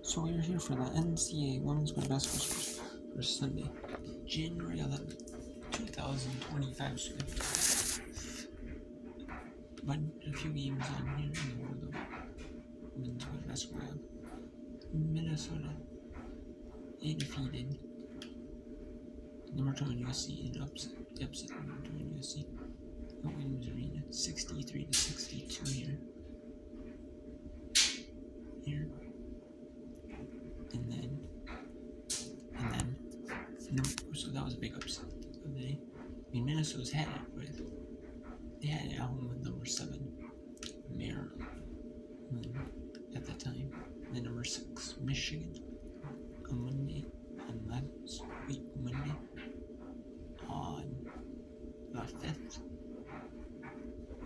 So we are here for the NCAA Women's Basketball for Sunday, January 11th, 2025. So a few games on here in the world of women's basketball. Minnesota, they defeated number 2 in USC in upset number 2 in USC at Williams Arena, 63-62 here. So that was a big upset of the day. I mean, Minnesota's had it they had it at home with number 7, Maryland, at the time. Then number 6, Michigan, on Monday, on last week, Monday, on the 5th.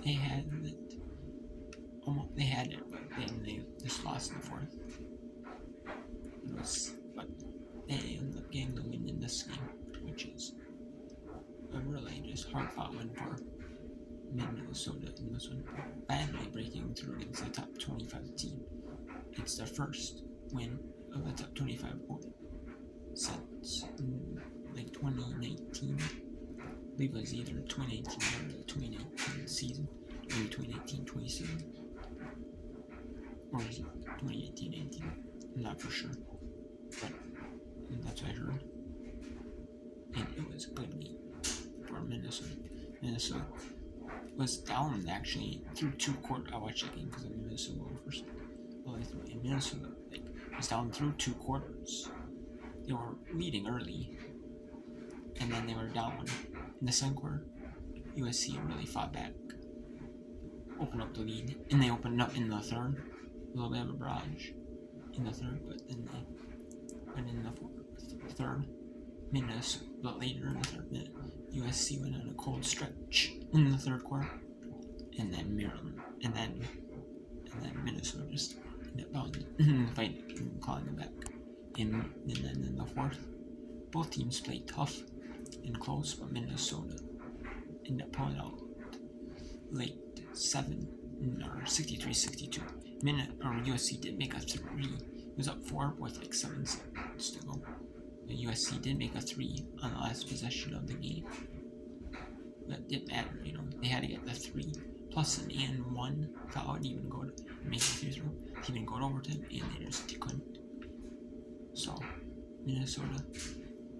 They had it, but then they just lost in the 4th. But they ended up getting the win in this game, which is a really just hard-fought win for Minnesota in this one, badly breaking through against the top 25 team. It's their first win of the top 25 since 2019. I believe it was either 2018 or the 2019 season, maybe 2018-27, or is it 2018-18? I'm not for sure, but that's what I heard. And it was a good game for Minnesota. Minnesota was down actually through 2 quarters. I watched that game because I'm Minnesota first. And Minnesota was down through 2 quarters. They were leading early, and then they were down in the second quarter. USC really fought back, opened up the lead, and they opened up in the third. A little bit of a barrage in the third, but then they went in the third. Minnesota, but later in the third minute, USC went on a cold stretch in the third quarter, and then Maryland, and then Minnesota just ended up fighting and clawing them back. And then in the fourth, both teams played tough and close, but Minnesota ended up pulling out late 63-62. USC did make a 3. It was up 4 with 7 seconds to go. The USC did make a 3 on the last possession of the game. That didn't matter, they had to get the 3 plus an and 1 foul to even go to make the free throw. He didn't go to overtime, and they just couldn't. So Minnesota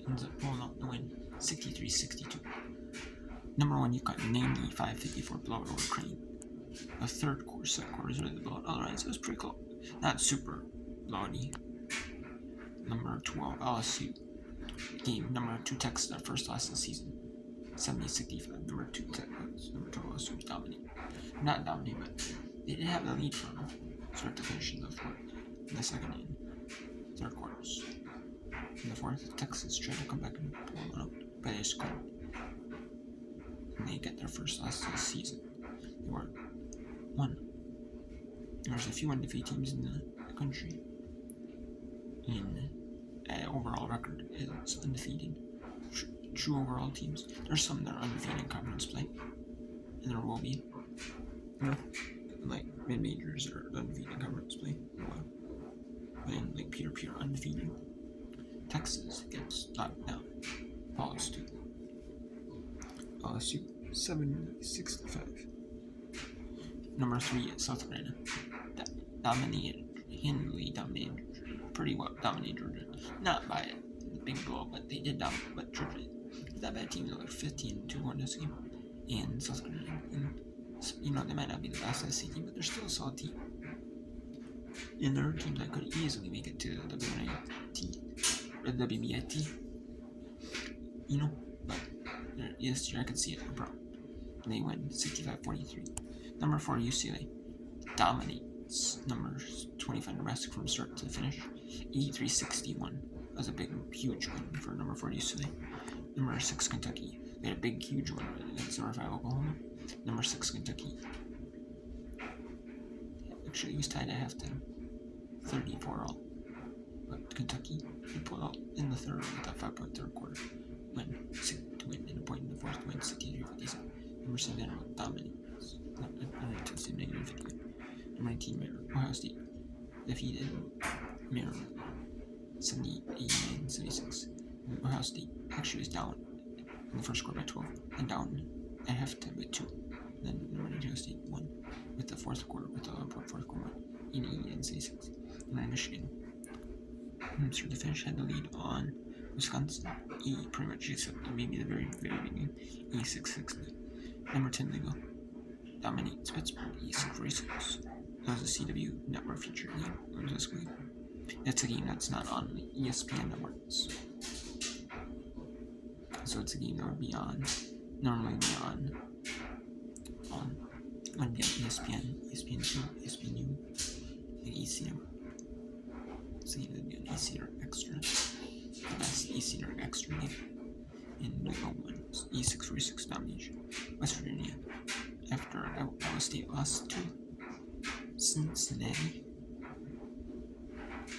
ends up pulling out the win, 63-62. Number 1 UConn, 95-54 blowout over Crane. The second quarter is really the blowout. Otherwise, it was pretty close. Not super blowout-y. Number 12 LSU game. Number 2 Texas, their first loss of the season, 70-65. Number 2 Texas, number 12 LSU was dominating. Not dominating, but they did have the lead for start to finish in the second and third quarters. In the fourth, Texas tried to come back and pull it up, but they just couldn't. And they get their first loss of the season. They were 1. There's a few undefeated teams in the country. In overall record is undefeated. True overall teams. There's some that are undefeated in conference play, and there will be. Like mid-majors are undefeated in conference play. And like pure undefeated. Texas gets knocked down. Falls to LSU 70-65. Number 3 is South Carolina. Handily dominated. Pretty well dominated Georgia. Not by a big blow, but they did dominate. But Georgia is that bad team. They were 15-2 this game. And South Carolina, they might not be the best SEC team, but they're still a solid team. And there are teams that could easily make it to the WBIT. But this year I could see it, no problem. And they win 65-43. Number 4 UCLA dominates number 25 Nebraska from start to finish, 83-61. That was a huge win for number 4 UCLA. Number 6 Kentucky, they had a huge win against number 5 Oklahoma. Number 6 Kentucky, actually, he was tied at halftime, 34 all. But Kentucky, they pulled out in the third with that 5-point third quarter win to win in a point in the fourth, win 63-57. Number 7 dominates. Number 19 Ohio State defeated Maryland 78-76. Ohio State actually was down in the first quarter by 12 and down at halftime by 2. Then Ohio State won with the fourth quarter 88-76. And then Michigan, through the finish, had the lead on Wisconsin. Pretty much accepted maybe the very beginning. 86-60. Number 10 they go. Dominates Pittsburgh 86-46. That was a CW network feature game. That's a game that's not on the ESPN networks. So it's a game that would be on, normally be on ESPN, ESPN2, ESPNU, and ECM. It's a game that would be on ECR Extra. The best ECR Extra game in Louisville won E6-46 domination. West Virginia, after Iowa State lost to Cincinnati,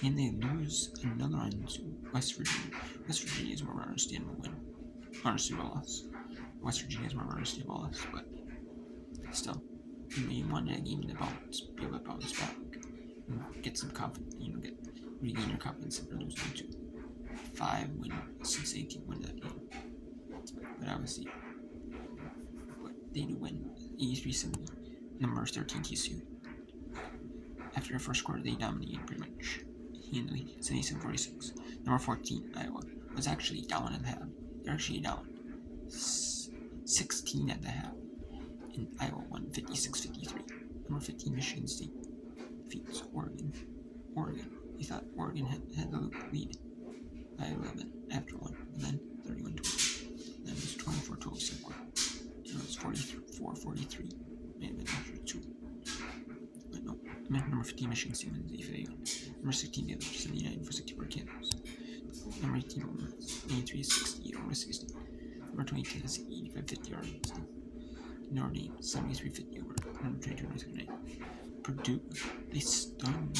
and they lose another one to West Virginia. West Virginia is more of an understandable win. Understandable loss. West Virginia is more of an understandable loss, but still, you wanted a game to be able to bounce back and get some confidence, regain your confidence after losing to 5-win Cincinnati win that game. But obviously, they do win 83-70. Number 13 TCU. After the first quarter, they dominated pretty much handily, 77-46. Number 14 Iowa was actually down at the half. They're actually down 16 at the half, and Iowa won 56-53. Number 15 Michigan State defeats Oregon. You thought Oregon had the lead by 11 after one, and then 31-12. Then it was 24-12 second quarter. It was 44-43. May have been after 2. But no. Number 15 Michigan State wins the FAU. Number 16 Baylor 79-60 for Kansas. Number 18 Ole Miss 83-60 over 60. Number 20 Tennessee 85-50 over Notre Dame 73-50 over number 22 North Carolina. Purdue, they stunned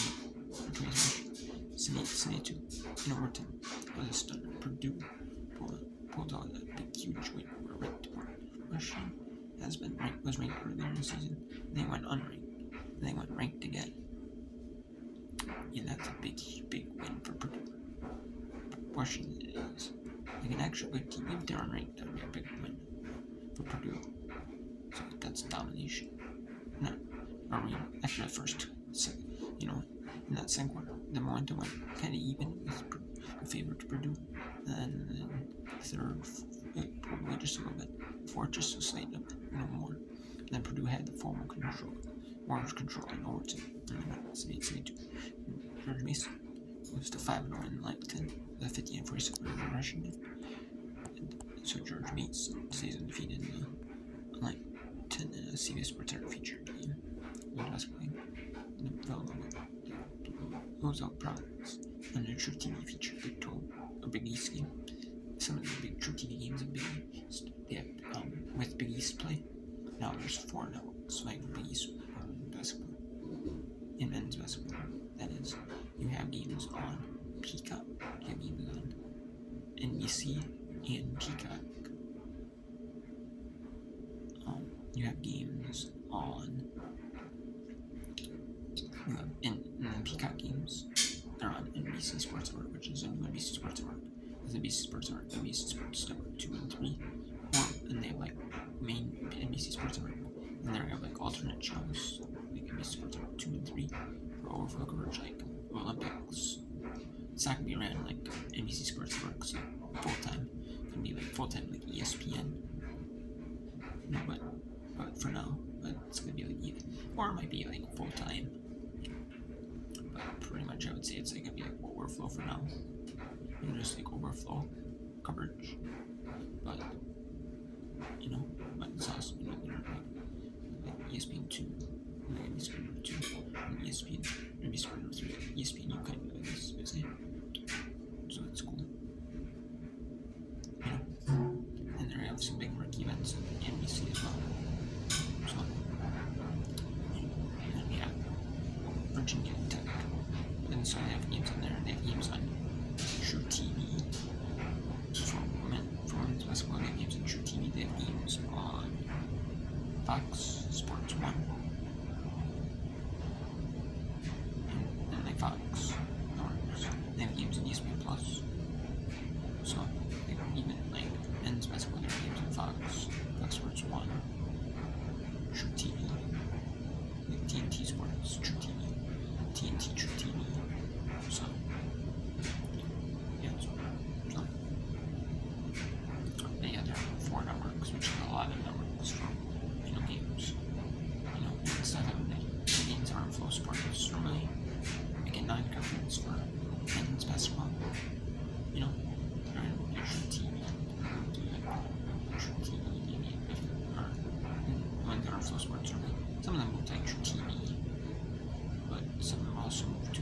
number 20 72 in overtime. It was a stunner. Purdue pulled out a big huge win over ranked Russian was ranked earlier in the season. They went unranked. They went ranked again. Yeah, that's a big win for Purdue. Washington is like an actual good team. If they're unranked, that would be a big win for Purdue. So that's domination. After the first, in that second quarter, the momentum went kind of even with a favor to Purdue. And then third, it pulled away just a little bit. Fourth, just a slight up, more. And then Purdue had the more control in overtime. And then 78-72. George Mason was to 5-0 in like 10, the 50-47 rushing game. And so George Mason stays undefeated in the like 10 in a CBS Sports feature game. Those out products and a True TV feature Big 12, a Big East game. Some of the big True TV games in Big East, they have with Big East play. Now there's 4 networks like Big East basketball. In men's basketball, that is, you have games on Peacock, you have games on NBC and Peacock. You have games on and then Peacock games are on NBC Sports Network, which is a new NBC Sports Network. There's NBC Sports Network, NBC Sports Network 2 and 3, and they have like main NBC Sports Network, and they have like alternate shows, like NBC Sports Network 2 and 3 for overflow coverage, like Olympics. It's not gonna be ran like NBC Sports Network, so full time. It's gonna be like full time like ESPN. But for now, it's gonna be like or it might be like full time. But pretty much I would say it's like gonna be like overflow for now. Just like overflow coverage. But but it's also like ESPN 2, like ESPN 2, and ESPN 3, ESPN UK, I guess you would say. So it's cool. And they have some big marquee events in NBC as well. So, and we have Virginia Tech. And so they have games on there. They have games on True TV. For women's basketball, they have games on True TV. They have games on Fox Sports 1. And like can teach your TV. So, yeah, but yeah, there are 4 networks, which is a lot of networks for, games. Instead of the games are on Flow Sports, normally we get 9 conference for men's basketball. They're on usual TV. Usual TV, maybe, or when they're on Flow Sports, some of them move to extra TV, but some of them also move to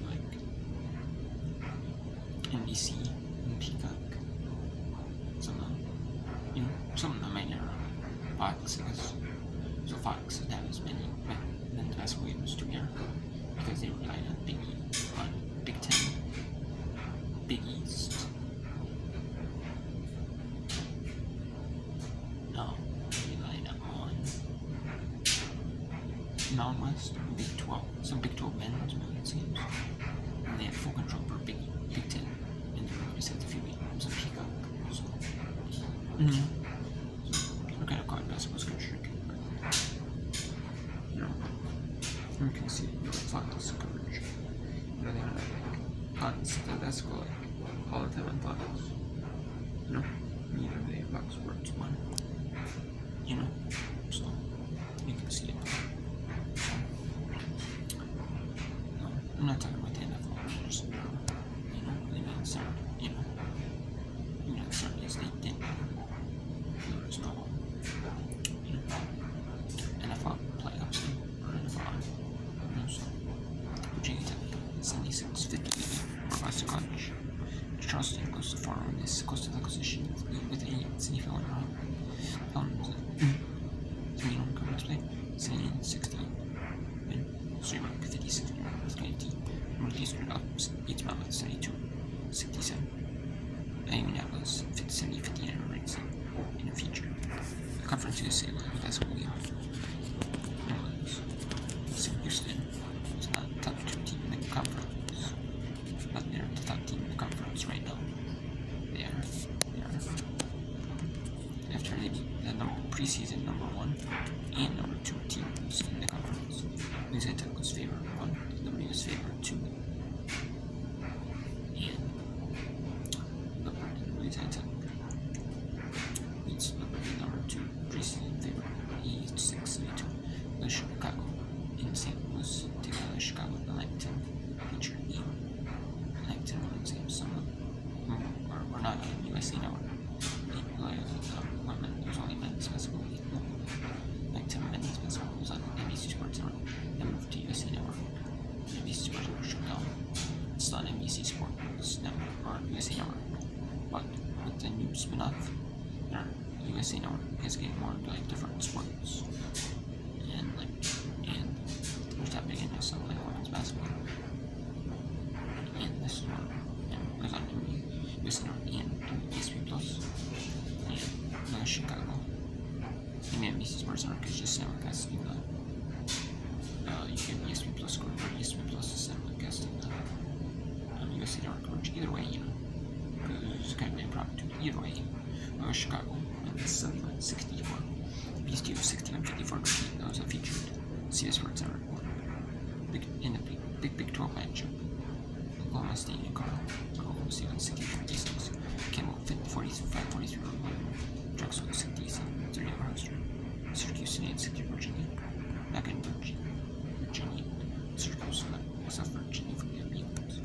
NBC and Peacock. Some of them might never Fox, I guess. So Fox doesn't have as many men's basketball games to air because they rely on Big Ten, Big East. No, they rely on Mountain West, Big 12, some Big 12 men's games, and they have full control over Big Ten, and they're going to set a few games on Peacock. So, we're kind of caught basketball's going to shrink. You can see Fox coverage. They have Fox basketball all the time on Fox. They have Fox Sports 1. So you can see it. I'm not talking about the NFL, just they didn't start, as they did. There was no, NFL playoffs or NFL. So Virginia Tech 76-50 for Boston College. Charleston goes so far on this coastal acquisition with a semi-final round. 3 conference play, 60 win, 3 rank 56 with KT. Northeastern up 8 Mountain 72-67. Indianapolis 70-59 ranks in the future. The Conference USA basketball game. Houston is not the top 2 team in the conference, but they're the top team in the conference right now. They are. After they beat the preseason number 1 and number 2 teams in the conference, Louisiana Tech was favored 1, Liberty was favored 2, and Louisiana Tech beats Liberty number 2 preseason favorite 86-72. The Chicago in St. Louis take out Chicago in the 19 featured game. 19 women's games. Some of them were not on USA Network. There's only men's basketball. 19 men's basketball was on NBC Sports Network. Then moved to USA Network. NBC Sports Network shut down. It's not NBC Sports Network or USA Network. But with the new spin-off, USA Network is getting more into different sports. And what's happening in this women's basketball. And this one goes on USA Network and ESPN Plus. And Chicago. And NBC Sports Network is just simulcasting you get ESPN Plus score, or ESPN Plus is simulcasting USA Network coverage. Either way, because it's kind of impromptu. Either way, Chicago and 71-64. These two 61-54 those are featured. CS Sports Network. In the Big 12 matchup. Oklahoma State and Oklahoma State on 60-56. Campbell 45-43 Drexel 60-3 over Hoster. Syracuse and 60 Virginia. Back in Virginia. Syracuse South Virginia for the Beatles.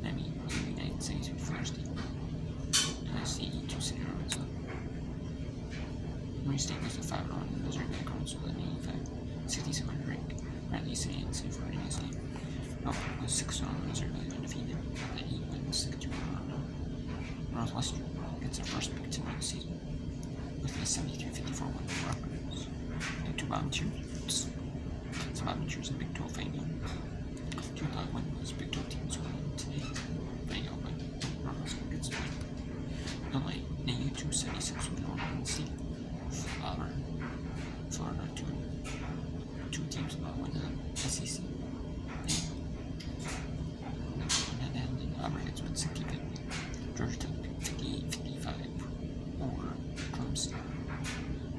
Miami United States with Florida State. NSC 2 runs up. Murray State was a 5-1 Missouri Backgrounds with an 85-67 rank. Bradley City and St. Florida State. Melbourne was 6-1 Missouri undefeated with an 8-win 62 run. Northwestern gets their first Big Ten of the season with a 73-54 win over Rutgers. The 2 Volunteers, some Volunteers in Big 12 fighting. 2 o'clock win was Big 12 teams won today. Fighting out by Northwestern gets the win. Illinois, NAU 276 with Oregon State. Florida 2 teams about win the SEC. And then Auburn gets 160. Georgia Tech 58-55 over Clemson.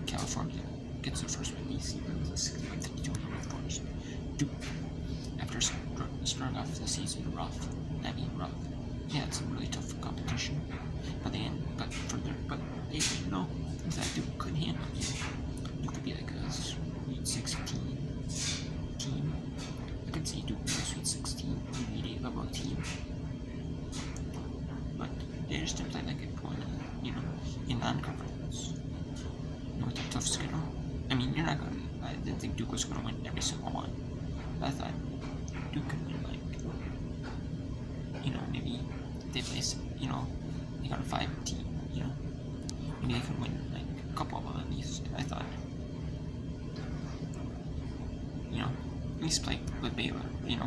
California gets the first win this season with a 61-52 over Forest. Duke, after starting off of the season rough. I mean rough. They had some really tough competition, but they didn't know that Duke could handle you. You could be like a Sweet 16 team. I could see Duke being a Sweet 16, Elite 8 level team. But they just didn't play like a point, in non-conference. With a tough schedule. I mean, I didn't think Duke was gonna win every single one. I thought Duke could win maybe they place, they got a 5 team, maybe they could win a couple of them at least. I thought, at least play with Baylor,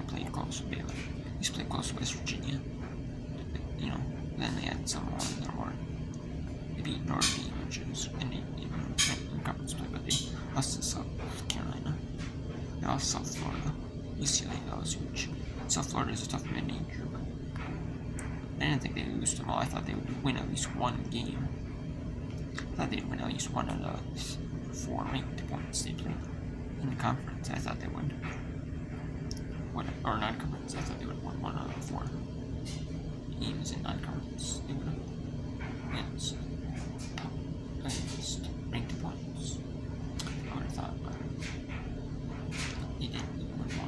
play close with Baylor, at least play close with West Virginia. Then they had some more that were they beat Notre Dame, which is in conference play, but they lost to South Carolina. They lost South Florida. UCLA, that was huge. South Florida is a tough mid-major, but I didn't think they'd lose them all. I thought they would win at least one game. I thought they'd win at least one of the 4 ranked opponents they played in the conference. I thought they would. Or non-conference, I thought they would win 1 out of 4 games in non-conference. They would have against ranked opponents. I would have thought, but they didn't even win 1.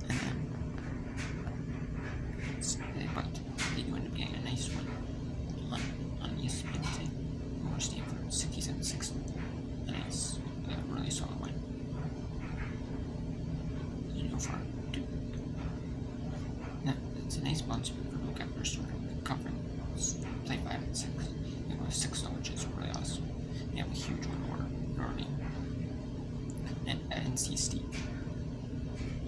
And then, but they do end up getting a nice win on ESPN today over Stanford, 67-6. A nice, really solid win. For Duke. It's a nice bounce back for Duke after starting the conference. Play 5 and 6. They go to 6-0, which is really awesome. They have a huge win over Notre Dame and NC State.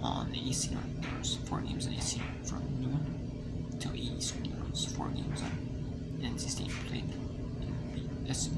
On the AC North, there was 4 games in AC from noon till 8 Eastern. There was 4 games on NC State played in the SC.